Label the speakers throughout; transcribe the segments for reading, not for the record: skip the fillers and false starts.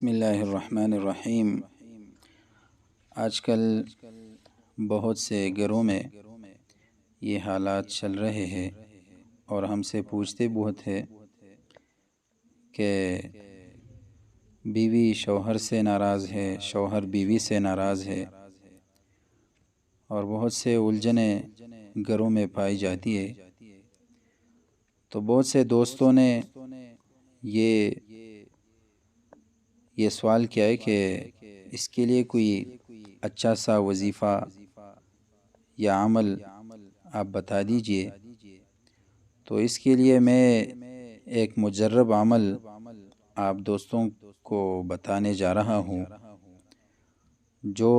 Speaker 1: بسم اللہ الرحمن الرحیم۔ آج کل بہت سے گھروں میں یہ حالات چل رہے ہیں اور ہم سے پوچھتے بہت ہے کہ بیوی شوہر سے ناراض ہے، شوہر بیوی سے ناراض ہے، اور بہت سے الجھنیں گھروں میں پائی جاتی ہے۔ تو بہت سے دوستوں نے یہ سوال کیا ہے کہ اس کے لیے کوئی اچھا سا وظیفہ یا عمل آپ بتا دیجئے۔ تو اس کے لیے میں ایک مجرب عمل آپ دوستوں کو بتانے جا رہا ہوں، جو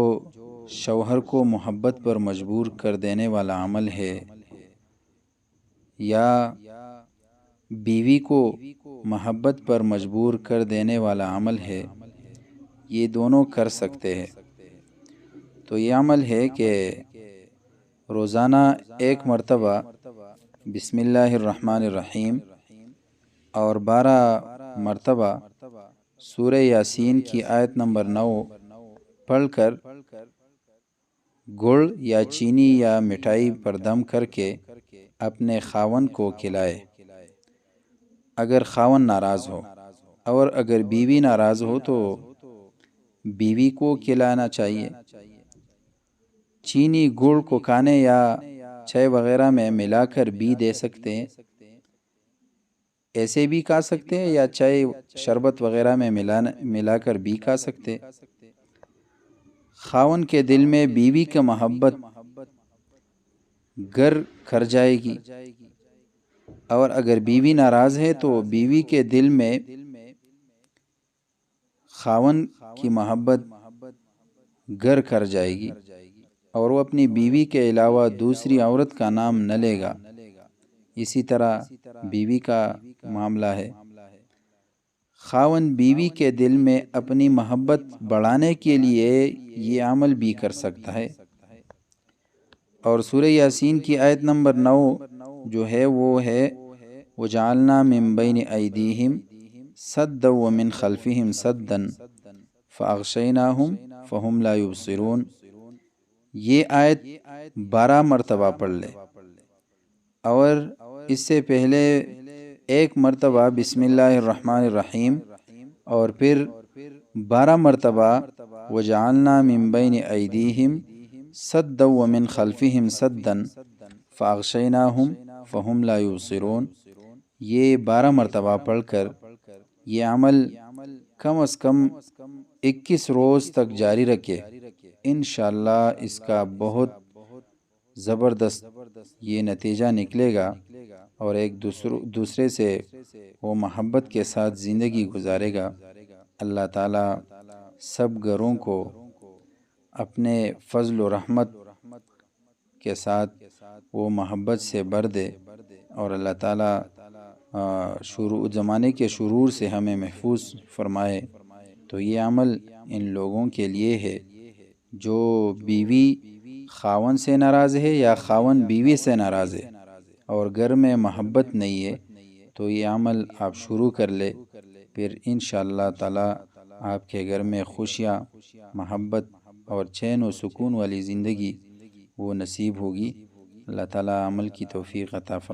Speaker 1: شوہر کو محبت پر مجبور کر دینے والا عمل ہے، یا بیوی کو محبت پر مجبور کر دینے والا عمل ہے۔ یہ دونوں کر سکتے ہیں۔ تو یہ عمل ہے کہ روزانہ ایک مرتبہ بسم اللہ الرحمن الرحیم اور 12 مرتبہ سورہ یاسین کی آیت نمبر 9 پڑھ کر گڑ یا چینی یا مٹھائی پر دم کر کے اپنے خاوند کو کھلائے، اگر خاوند ناراض ہو، اور اگر بیوی ناراض ہو تو بیوی کو کھلانا چاہیے۔ چینی گڑ کو کھانے یا چائے وغیرہ میں ملا کر بھی دے سکتے ہیں، ایسے بھی کھا سکتے ہیں، یا چائے شربت وغیرہ میں ملا کر بھی کھا سکتے۔ خاوند کے دل میں بیوی کی محبت گر کر جائے گی، اور اگر بیوی ناراض ہے تو بیوی کے دل میں خاوند کی محبت گر کر جائے گی، اور وہ اپنی بیوی کے علاوہ دوسری عورت کا نام نہ لے گا۔ اسی طرح بیوی کا معاملہ ہے۔ خاوند بیوی کے دل میں اپنی محبت بڑھانے کے لیے یہ عمل بھی کر سکتا ہے۔ اور سورہ یاسین کی آیت نمبر 9 جو ہے وہ ہے وَجَعَلْنَا مِن بَيْنِ أَيْدِيهِمْ سَدًّا وَمِن خَلْفِهِمْ سَدًّا فَأَغْشَيْنَاهُمْ فَهُمْ لَا يُبْصِرُونَ۔ یہ آیت 12 مرتبہ پڑھ لے، اور اس سے پہلے ایک مرتبہ بسم اللہ الرحمن الرحیم، اور پھر 12 مرتبہ وَجَعَلْنَا مِن بَيْنِ أَيْدِيهِمْ سَدًّا وَمِن خَلْفِهِمْ سَدًّا فَأَغْشَيْنَاهُمْ فَهُمْ لَا يُبْصِرُونَ۔ یہ 12 مرتبہ پڑھ کر یہ عمل کم از کم 21 روز تک جاری رکھے، انشاءاللہ اس کا بہت زبردست یہ نتیجہ نکلے گا، اور ایک دوسرے سے وہ محبت کے ساتھ زندگی گزارے گا۔ اللہ تعالیٰ سب گھروں کو اپنے فضل و رحمت کے ساتھ وہ محبت سے بھر دے، اور اللہ تعالیٰ زمانے کے شرور سے ہمیں محفوظ فرمائے۔ تو یہ عمل ان لوگوں کے لیے ہے جو بیوی خاوند سے ناراض ہے یا خاوند بیوی سے ناراض ہے، اور گھر میں محبت نہیں ہے، تو یہ عمل آپ شروع کر لے، پھر انشاءاللہ تعالی آپ کے گھر میں خوشیاں، محبت اور چین و سکون والی زندگی وہ نصیب ہوگی۔ اللہ تعالی عمل کی توفیق عطا فرمائے۔